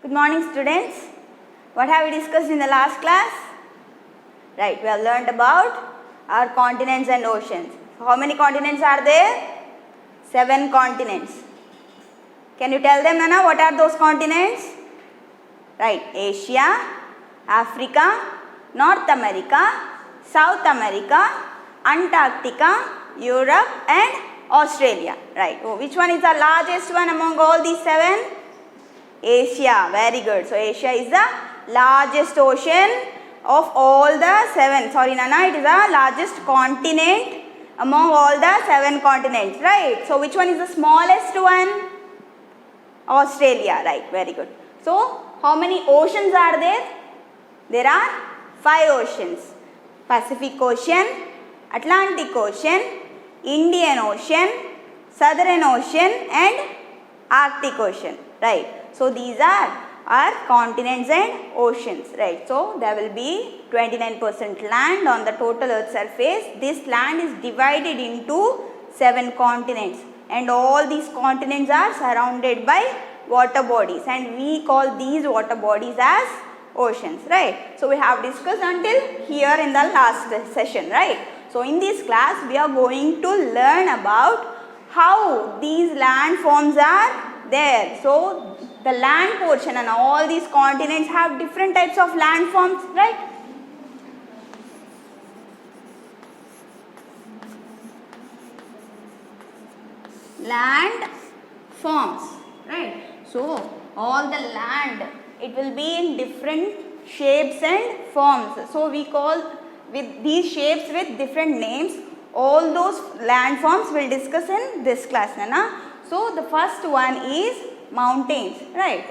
Good morning, students. What have we discussed in the last class? Right, we have learned about our continents and oceans. How many continents are there? 7 continents. Can you tell them, Nana, what are those continents? Right, Asia, Africa, North America, South America, Antarctica, Europe and Australia. Right, which one is the largest one among all these 7? Asia. Very good. So Asia is the largest ocean of all the 7. Sorry, Nana, it is the largest continent among all the 7 continents. Right. So which one is the smallest one? Australia. Right. Very good. So how many oceans are there? There are 5 oceans. Pacific Ocean, Atlantic Ocean, Indian Ocean, Southern Ocean and Arctic Ocean. Right. So these are our continents and oceans, right? So there will be 29% land on the total earth surface. This land is divided into 7 continents and all these continents are surrounded by water bodies and we call these water bodies as oceans, right? So we have discussed until here in the last session, right? So in this class we are going to learn about how these land forms are there. So the land portion and all these continents have different types of land forms, right? Land forms, right? So all the land, it will be in different shapes and forms. So we call with these shapes with different names. All those land forms we'll discuss in this class, Nana. So the first one is mountains, right?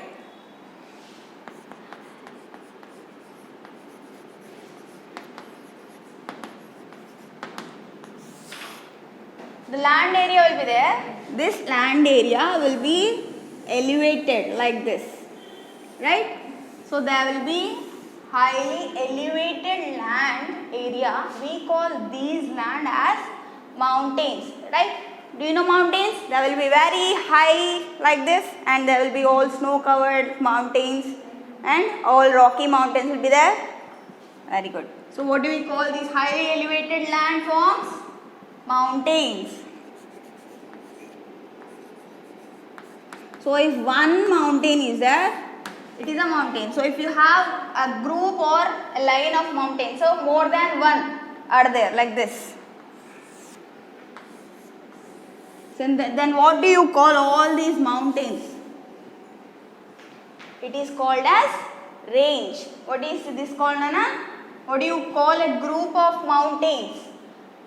The land area will be there. This land area will be elevated like this, right? So there will be highly elevated land area. We call these land as mountains, right? Do you know mountains? There will be very high like this and there will be all snow covered mountains and all rocky mountains will be there. Very good. So what do we call these highly elevated land forms? Mountains. So if one mountain is there, it is a mountain. So if you have a group or a line of mountains, so more than one are there like this. Then what do you call all these mountains? It is called as range. What is this called, Nana? What do you call a group of mountains?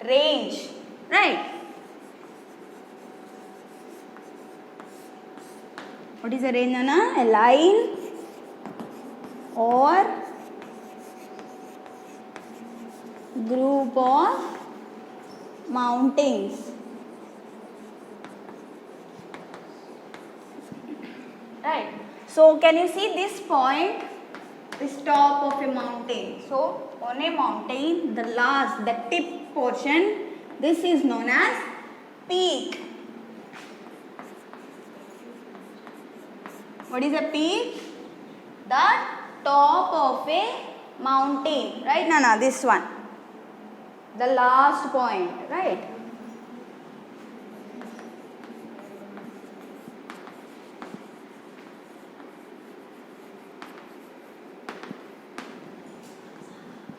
Range, right? What is a range, Nana? A line or group of mountains. Right. So can you see this point? This top of a mountain. So on a mountain, the tip portion, this is known as peak. What is a peak? The top of a mountain. Right, Nana? This one. The last point. Right.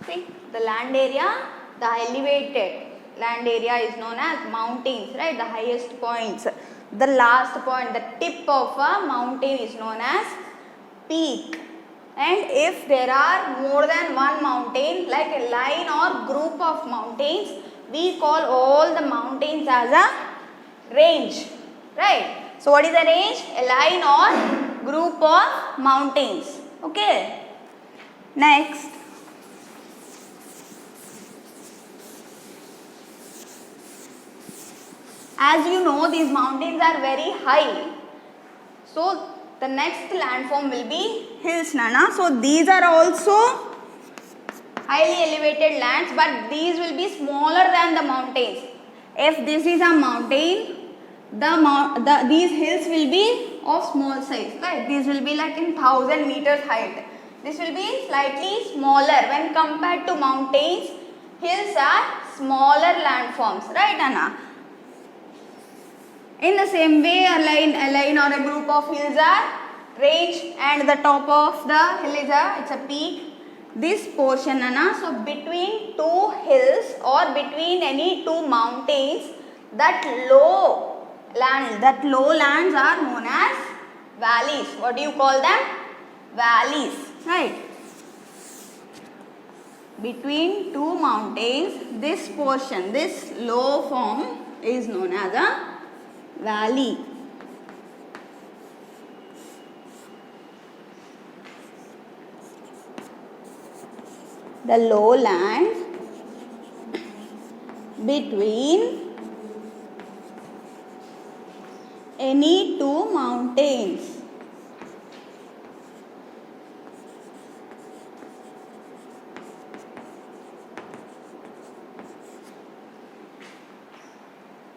See, the land area, the elevated land area is known as mountains, right? The highest points. The last point, the tip of a mountain is known as peak. And if there are more than one mountain, like a line or group of mountains, we call all the mountains as a range, right? So what is a range? A line or group of mountains. Okay. Next. As you know, these mountains are very high. So the next landform will be hills, Nana. So these are also highly elevated lands, but these will be smaller than the mountains. If this is a mountain, these hills will be of small size, right? These will be like in 1000 meters height. This will be slightly smaller when compared to mountains. Hills are smaller landforms, right Anna? In the same way, a line or a group of hills are range, and the top of the hill is it's a peak. This portion, Anna, so between two hills or between any two mountains, that low lands are known as valleys. What do you call them? Valleys, right? Between two mountains, this portion, this low form is known as a valley. The lowland between any two mountains.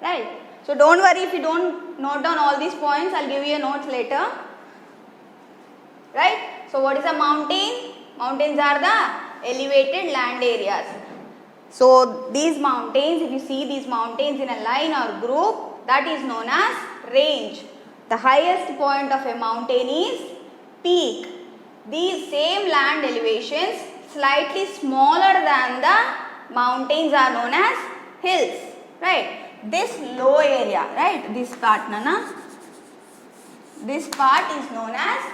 Right. So don't worry if you don't note down all these points. I'll give you a note later. Right. So what is a mountain? Mountains are the elevated land areas. So these mountains, if you see these mountains in a line or group, that is known as range. The highest point of a mountain is peak. These same land elevations, slightly smaller than the mountains, are known as hills, right? This low area, right, this part, Nana, this part is known as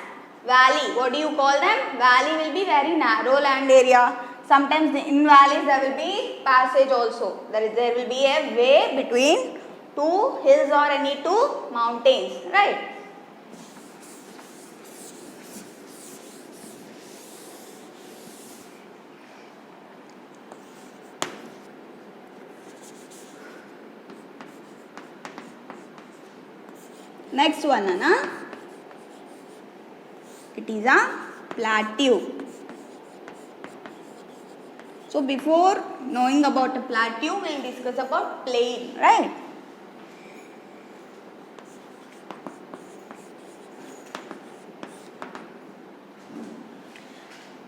valley. What do you call them? Valley will be very narrow land area. Sometimes in valleys there will be passage also. There will be a way between two hills or any two mountains, right? Next one, Anna. It is a plateau. So before knowing about a plateau, we will discuss about plain, right?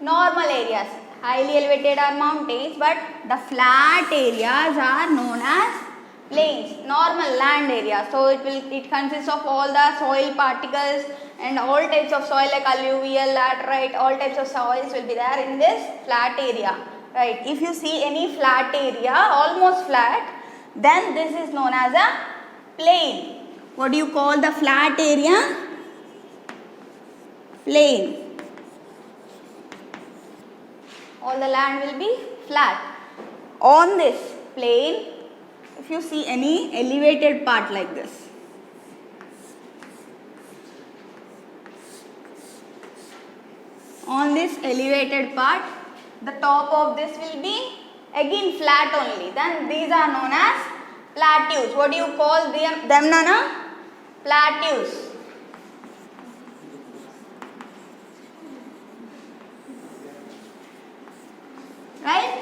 Normal areas, highly elevated are mountains, but the flat areas are known as plains, normal land area. So it consists of all the soil particles and all types of soil like alluvial, laterite, all types of soils will be there in this flat area, right? If you see any flat area, almost flat, then this is known as a plain. What do you call the flat area? Plain. All the land will be flat. On this plain, if you see any elevated part like this, on this elevated part, the top of this will be again flat only. Then these are known as plateaus. What do you call them, Nana? Plateaus. Right?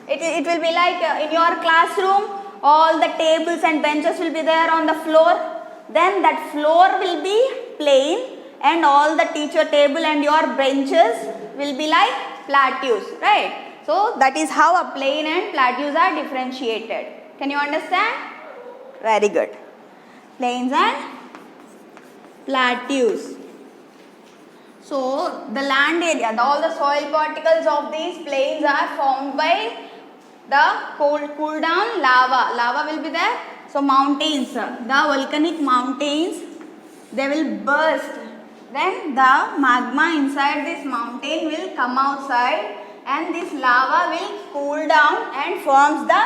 It will be like in your classroom, all the tables and benches will be there on the floor. Then that floor will be plain and all the teacher table and your benches will be like plateaus, right? So that is how a plain and plateaus are differentiated. Can you understand? Very good. Plains and plateaus. So the land area, all the soil particles of these plains are formed by the cool down lava. Lava will be there. So mountains, the volcanic mountains, they will burst. Then the magma inside this mountain will come outside and this lava will cool down and forms the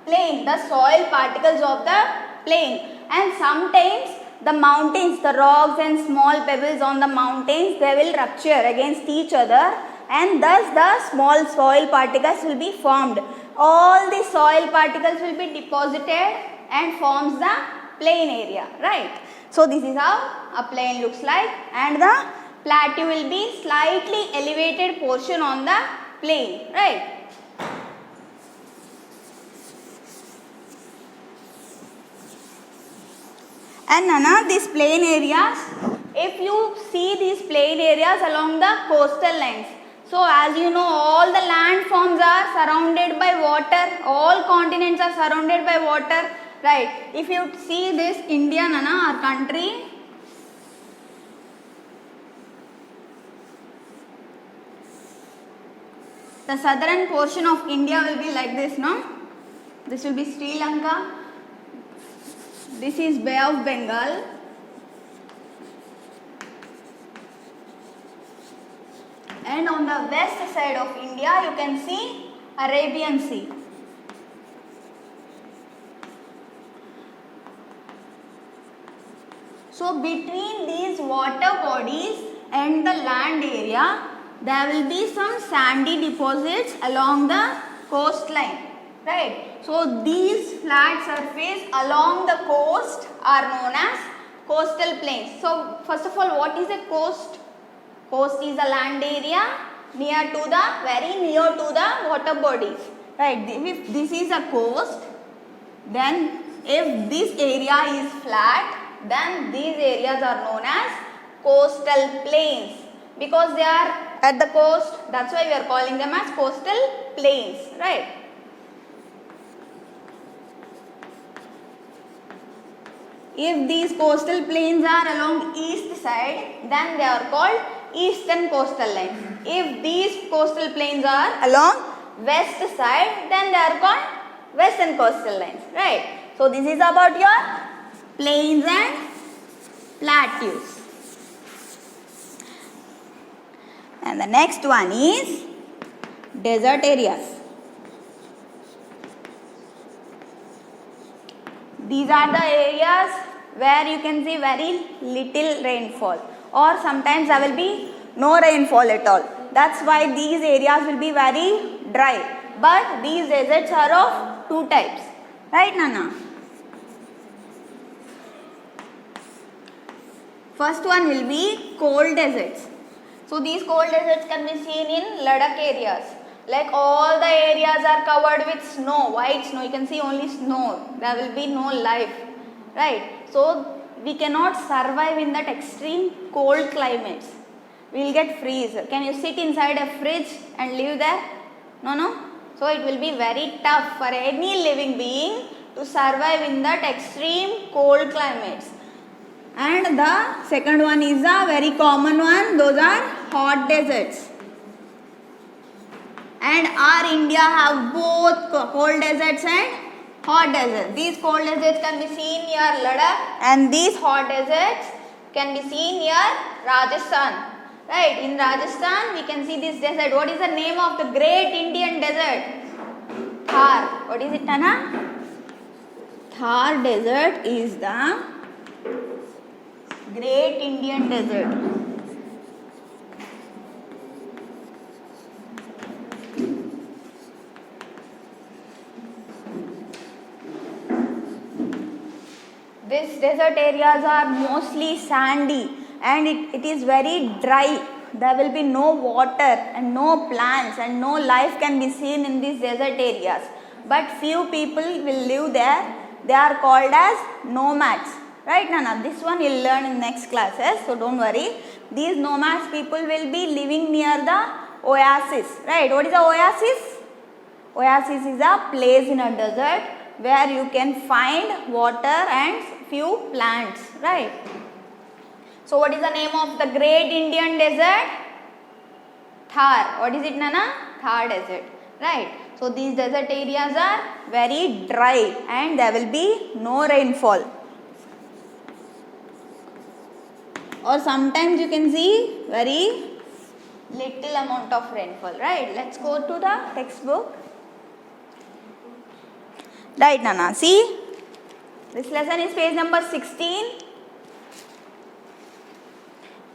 plain, the soil particles of the plain. And sometimes the mountains, the rocks and small pebbles on the mountains, they will rupture against each other and thus the small soil particles will be formed. All the soil particles will be deposited and forms the plain area, right? So this is how a plain looks like, and the plateau will be slightly elevated portion on the plain, right? And Nana, these plain areas, if you see these plain areas along the coastal lines, so as you know, all the land forms are surrounded by water, all continents are surrounded by water, right? If you see this India, Nana, our country, the southern portion of India will be like this, no? This will be Sri Lanka. This is Bay of Bengal. And on the west side of India, you can see Arabian Sea. So between these water bodies and the land area, there will be some sandy deposits along the coastline, right? So these flat surface along the coast are known as coastal plains. So first of all, what is a coast? Coast is a land area very near to the water bodies, right? If this is a coast, then if this area is flat, then these areas are known as coastal plains, because they are at the coast. That's why we are calling them as coastal plains, right? If these coastal plains are along east side, then they are called eastern coastal lines. If these coastal plains are along west side, then they are called western coastal lines, right? So this is about your plains and plateaus. And the next one is desert areas. These are the areas where you can see very little rainfall, or sometimes there will be no rainfall at all. That's why these areas will be very dry. But these deserts are of two types, right, Nana? First one will be cold deserts. So these cold deserts can be seen in Ladakh areas. Like all the areas are covered with snow, white snow. You can see only snow. There will be no life, right? So we cannot survive in that extreme cold climates. We will get freeze. Can you sit inside a fridge and live there? No. So it will be very tough for any living being to survive in that extreme cold climates. And the second one is a very common one. Those are hot deserts. And our India have both cold deserts and hot deserts. These cold deserts can be seen near Ladakh, and these hot deserts can be seen near Rajasthan. Right, in Rajasthan we can see this desert. What is the name of the great Indian desert? Thar. What is it, Tana? Thar desert is the great Indian desert. These desert areas are mostly sandy and it is very dry. There will be no water and no plants and no life can be seen in these desert areas. But few people will live there. They are called as nomads. Right, Nana? This one you'll learn in next classes, so don't worry. These nomads people will be living near the oasis. Right? What is the oasis? Oasis is a place in a desert where you can find water and few plants, right? So what is the name of the great Indian desert? Thar. What is it, Nana? Thar desert, right? So these desert areas are very dry and there will be no rainfall. Or sometimes you can see very little amount of rainfall, right? Let's go to the textbook. Right, Nana. See, this lesson is page number 16.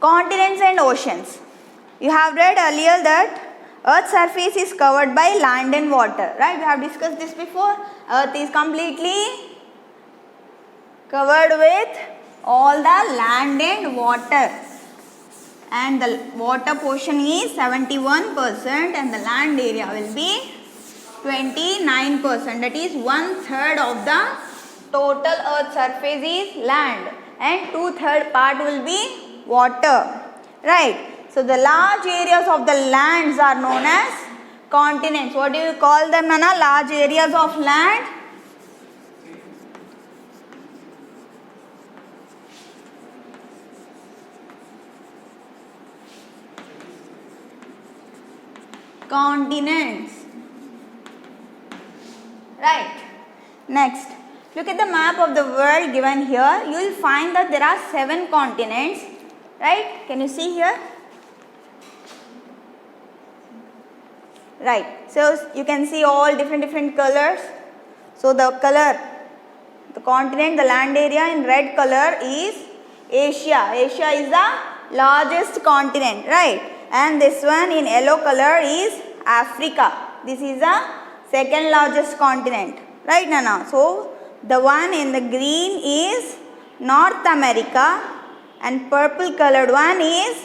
Continents and oceans. You have read earlier that Earth's surface is covered by land and water. Right? We have discussed this before. Earth is completely covered with all the land and water. And the water portion is 71% and the land area will be 29%, that is 1/3 of the total earth surface is land. and 2/3 part will be water, right? So the large areas of the lands are known as continents. What do you call them, Nana? Large areas of land? Continents, right? Next, look at the map of the world given here. You will find that there are 7 continents, right? Can you see here? Right. So you can see all different colors. So the color, the continent, the land area in red color is Asia. Asia is the largest continent, right? And this one in yellow color is Africa. This is the second largest continent, right, Nana? So the one in the green is North America and purple colored one is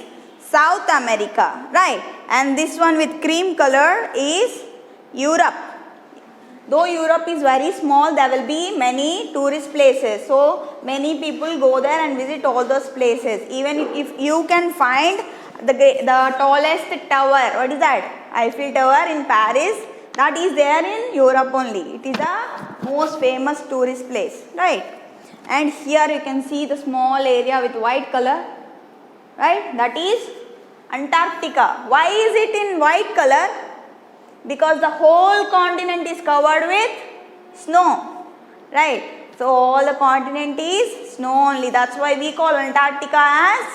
South America, right? And this one with cream color is Europe. Though Europe is very small, there will be many tourist places. So many people go there and visit all those places. Even if you can find the tallest tower, what is that? Eiffel Tower in Paris, that is there in Europe only. It is the most famous tourist place, right? And here you can see the small area with white color, right? That is Antarctica. Why is it in white color? Because the whole continent is covered with snow, right? So all the continent is snow only. That's why we call Antarctica as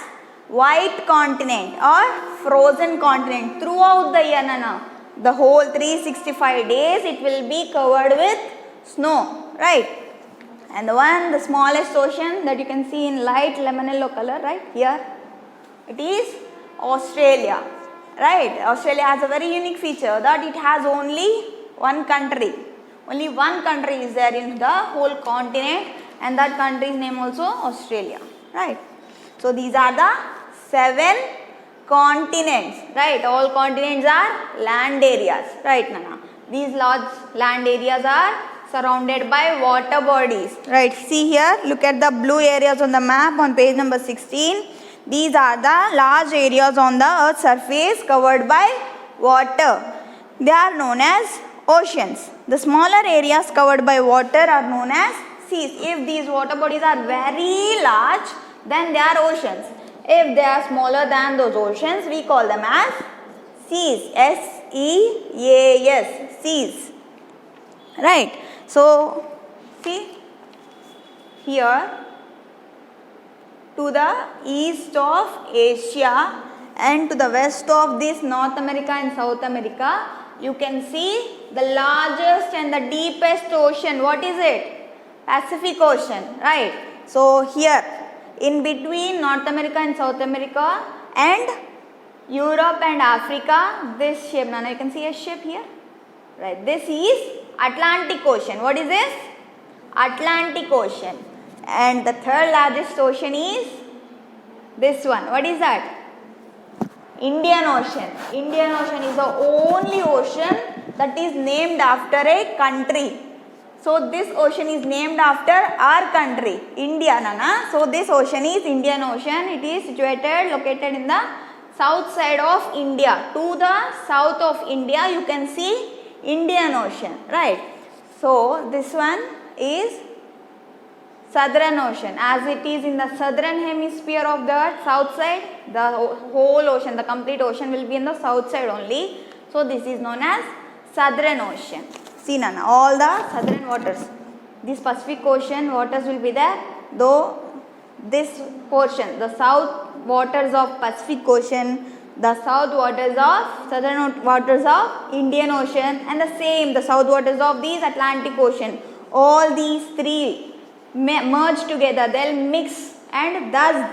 white continent or frozen continent. Throughout the year, Nana, the whole 365 days it will be covered with snow, right? And the smallest ocean that you can see in light lemon yellow color, right here, it is Australia, right? Australia has a very unique feature that it has only one country. Only one country is there in the whole continent, and that country's name also Australia, right? So these are the 7 continents, right? All continents are land areas, right, Nana? These large land areas are surrounded by water bodies, right? See here, look at the blue areas on the map on page number 16. These are the large areas on the earth's surface covered by water. They are known as oceans. The smaller areas covered by water are known as seas. If these water bodies are very large, then they are oceans. If they are smaller than those oceans, we call them as seas. S-E-A-S, seas. Right. So, see here, to the east of Asia and to the west of this North America and South America, you can see the largest and the deepest ocean. What is it? Pacific Ocean, right? So here, in between North America and South America and Europe and Africa, this shape, Nana, you can see a shape here, right? This is Atlantic Ocean. What is this? Atlantic Ocean. And the third largest ocean is this one. What is that? Indian Ocean. Indian Ocean is the only ocean that is named after a country. So this ocean is named after our country, India, Nana. So this ocean is Indian Ocean. It is located in the south side of India. To the south of India, you can see Indian Ocean, right? So this one is Southern Ocean. As it is in the southern hemisphere of the earth, south side, the whole ocean, the complete ocean will be in the south side only. So this is known as Southern Ocean. See, Nana, all the southern waters. This Pacific Ocean waters will be there, though this portion, the south waters of Pacific Ocean, the south waters of southern waters of Indian Ocean, and the south waters of these Atlantic Ocean. All these three merge together, they'll mix, and thus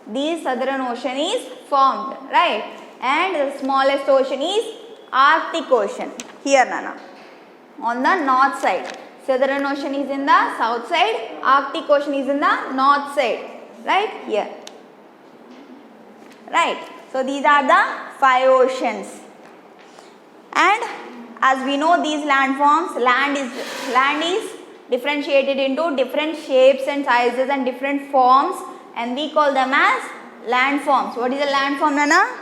the Southern Ocean is formed, right? And the smallest ocean is Arctic Ocean. Here, Nana, on the north side. Southern Ocean is in the south side, Arctic Ocean is in the north side, right? Here, right? So these are the 5 oceans. And as we know, these landforms, land is differentiated into different shapes and sizes and different forms and we call them as landforms. What is a landform, Nana?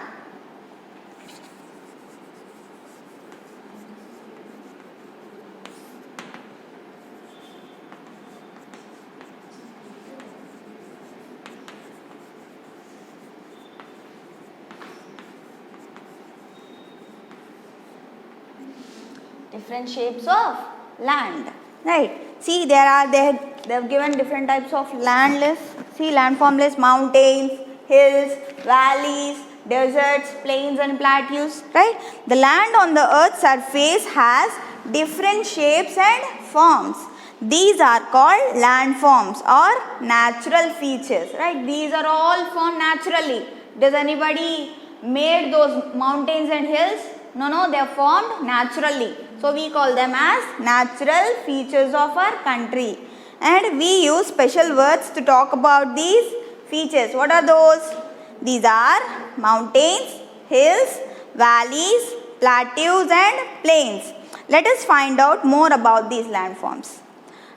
Different shapes of land, right? See, they have given different types of land list. See, landform list: mountains, hills, valleys, deserts, plains and plateaus, right? The land on the earth's surface has different shapes and forms. These are called landforms or natural features, right? These are all formed naturally. Does anybody made those mountains and hills? No, they are formed naturally. So we call them as natural features of our country. And we use special words to talk about these features. What are those? These are mountains, hills, valleys, plateaus and plains. Let us find out more about these landforms.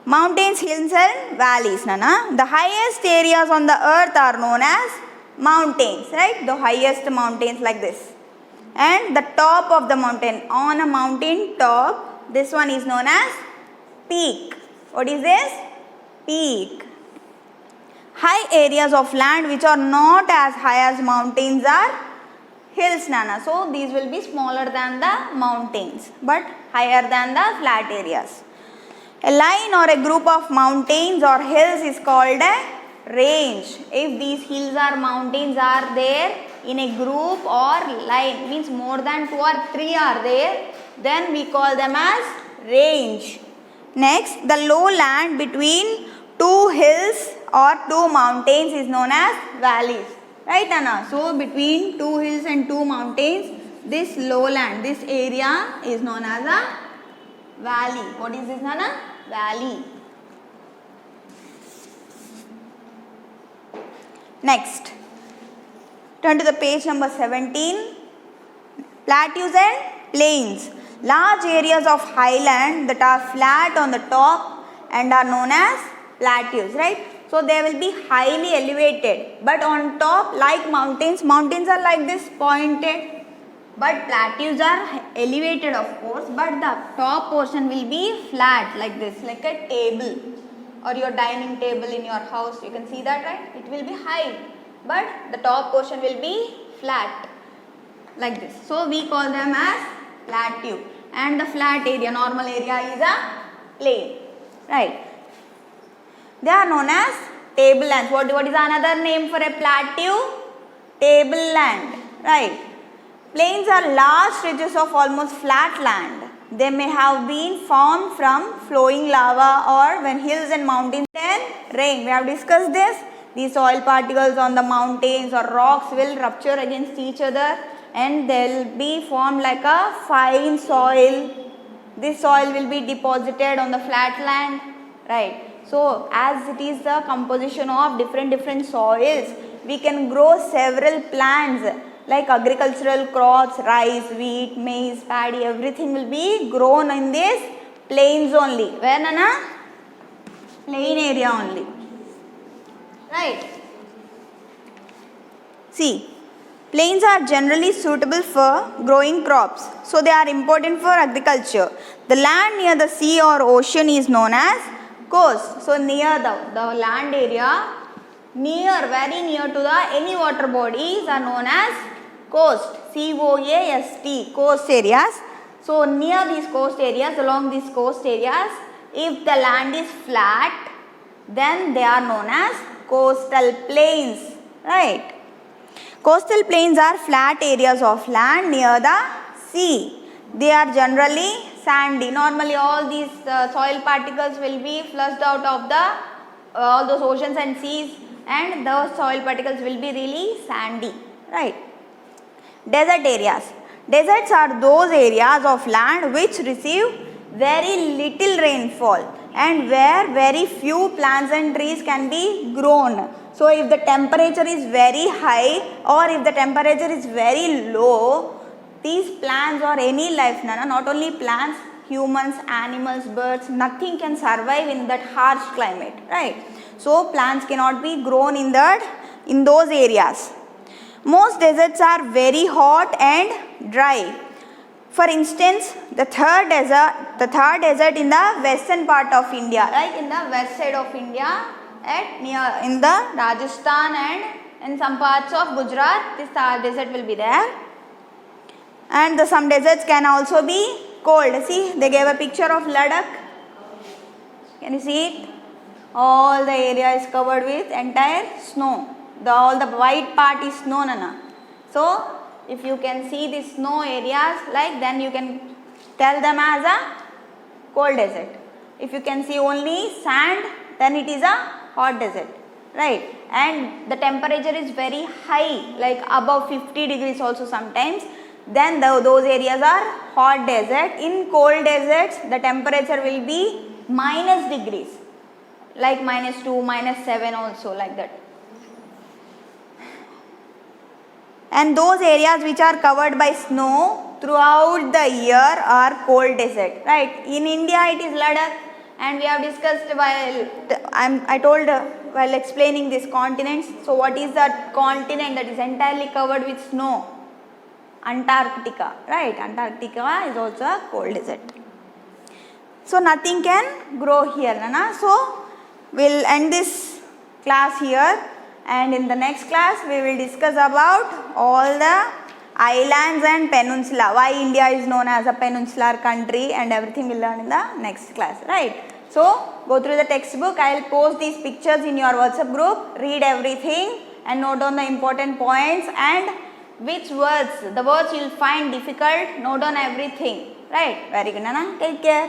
Mountains, hills and valleys, Nana. The highest areas on the earth are known as mountains, right? The highest mountains like this. And the top of the mountain, on a mountain top, this one is known as peak. What is this? Peak. High areas of land which are not as high as mountains are hills, Nana. So these will be smaller than the mountains but higher than the flat areas. A line or a group of mountains or hills is called a range. If these hills or mountains are there in a group or line, means more than 2 or 3 are there, then we call them as range. Next, the low land between 2 hills or 2 mountains is known as valleys, right, Anna? So between 2 hills and 2 mountains, this lowland, this area is known as a valley. What is this, Nana? Valley. Next, turn to the page number 17. Plateaus and plains. Large areas of highland that are flat on the top and are known as plateaus, right? So they will be highly elevated, but on top, like mountains are like this pointed, but plateaus are elevated of course, but the top portion will be flat like this, like a table or your dining table in your house. You can see that, right? It will be high, but the top portion will be flat like this. So we call them as plateau, and the flat area, normal area, is a plain, right? They are known as tablelands. What is another name for a plateau? Tableland, right? Plains are large stretches of almost flat land. They may have been formed from flowing lava or when hills and mountains then rain. We have discussed this. These soil particles on the mountains or rocks will rupture against each other and they will be formed like a fine soil. This soil will be deposited on the flat land, right? So as it is the composition of different soils, we can grow several plants like agricultural crops, rice, wheat, maize, paddy, everything will be grown in these plains only. Where, Nana? Plain area only, right? See, plains are generally suitable for growing crops, so they are important for agriculture. The land near the sea or ocean is known as coast. So near the land area, very near to the any water bodies are known as coast, C-O-A-S-T, coast areas. So near these coast areas, along these coast areas, if the land is flat, then they are known as coastal plains, right? Coastal plains are flat areas of land near the sea. They are generally sandy. Normally all these soil particles will be flushed out of the all those oceans and seas, and those soil particles will be really sandy, right? Desert areas. Deserts are those areas of land which receive very little rainfall and where very few plants and trees can be grown. So if the temperature is very high or if the temperature is very low, these plants or any life, not only plants, humans, animals, birds, nothing can survive in that harsh climate, right? So plants cannot be grown in those areas. Most deserts are very hot and dry. For instance, the third desert in the western part of India, right, in the west side of India, in the Rajasthan and in some parts of Gujarat, this desert will be there. And some deserts can also be cold. See, they gave a picture of Ladakh. Can you see it? All the area is covered with entire snow. All the white part is snow, Nana. So, if you can see the snow areas, like, then you can tell them as a cold desert. If you can see only sand, then it is a hot desert, right? And the temperature is very high, like above 50 degrees also sometimes. Then those areas are hot desert. In cold deserts, the temperature will be minus degrees, like -2, -7 also, like that. And those areas which are covered by snow throughout the year are cold desert, right? In India it is Ladakh, and we have discussed I told while explaining these continents. So what is that continent that is entirely covered with snow? Antarctica, right? Antarctica is also a cold desert. So nothing can grow here, Nana. So we'll end this class here, and in the next class we will discuss about all the islands and peninsula, why India is known as a peninsular country, and everything we'll learn in the next class, right? So go through the textbook. I will post these pictures in your WhatsApp group. Read everything and note down the important points, and which words, the words you will find difficult, note down everything, right? Very good, Nana. Take care.